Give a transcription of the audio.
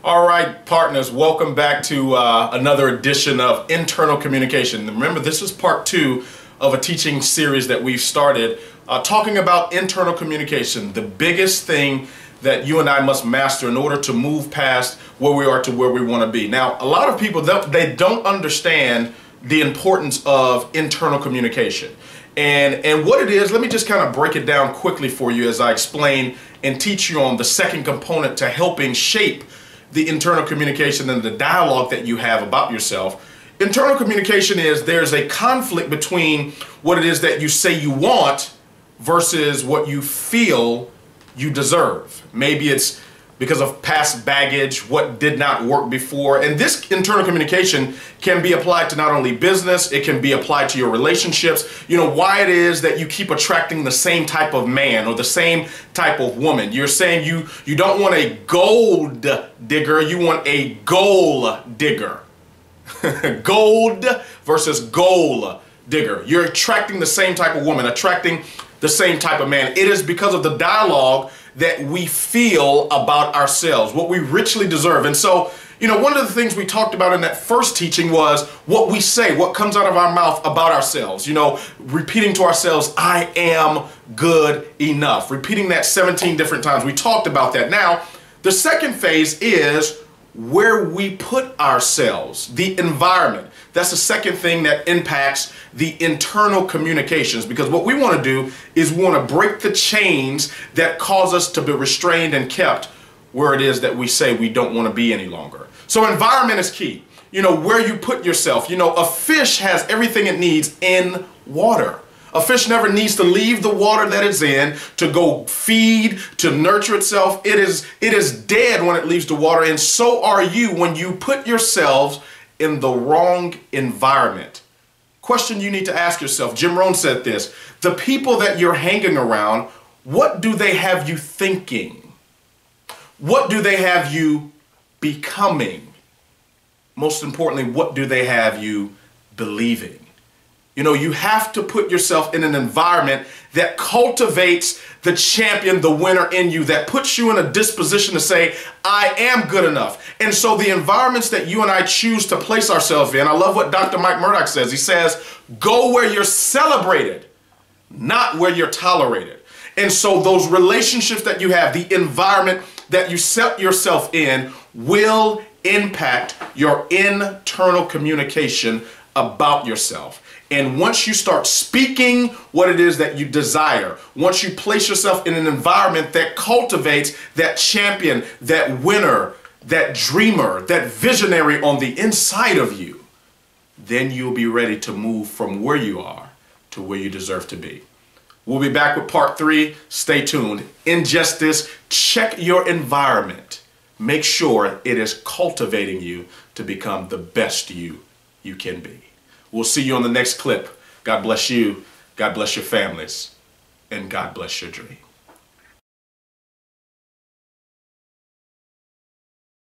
All right, partners, welcome back to another edition of Internal Communication. Remember, this is part 2 of a teaching series that we've started talking about internal communication, the biggest thing that you and I must master in order to move past where we are to where we want to be. Now, a lot of people, they don't understand the importance of internal communication. And what it is, let me just kind of break it down quickly for you as I explain and teach you on the second component to helping shape the internal communication and the dialogue that you have about yourself. Internal communication is there's a conflict between what it is that you say you want versus what you feel you deserve. Maybe it's because of past baggage, what did not work before. And this internal communication can be applied to not only business, it can be applied to your relationships. You know, why it is that you keep attracting the same type of man or the same type of woman. You're saying you don't want a gold digger, you want a goal digger. Gold versus goal digger. You're attracting the same type of woman, attracting the same type of man. It is because of the dialogue that we feel about ourselves, what we richly deserve. And so, you know, one of the things we talked about in that first teaching was what we say, what comes out of our mouth about ourselves. You know, repeating to ourselves, I am good enough. Repeating that 17 different times. We talked about that. Now, the second phase is where we put ourselves, the environment. That's the second thing that impacts the internal communications, because what we want to do is we want to break the chains that cause us to be restrained and kept where it is that we say we don't want to be any longer. So environment is key. You know, where you put yourself. You know, a fish has everything it needs in water. A fish never needs to leave the water that it's in to go feed, to nurture itself. It is dead when it leaves the water, and so are you when you put yourselves in the wrong environment. Question you need to ask yourself, Jim Rohn said this, the people that you're hanging around, what do they have you thinking? What do they have you becoming? Most importantly, what do they have you believing? You know, you have to put yourself in an environment that cultivates the champion, the winner in you, that puts you in a disposition to say, I am good enough. And so the environments that you and I choose to place ourselves in, I love what Dr. Mike Murdock says. He says, go where you're celebrated, not where you're tolerated. And so those relationships that you have, the environment that you set yourself in will impact your internal communication about yourself. And once you start speaking what it is that you desire, once you place yourself in an environment that cultivates that champion, that winner, that dreamer, that visionary on the inside of you, then you'll be ready to move from where you are to where you deserve to be. We'll be back with part 3. Stay tuned. In just this, check your environment. Make sure it is cultivating you to become the best you can be. We'll see you on the next clip. God bless you, God bless your families, and God bless your dreams.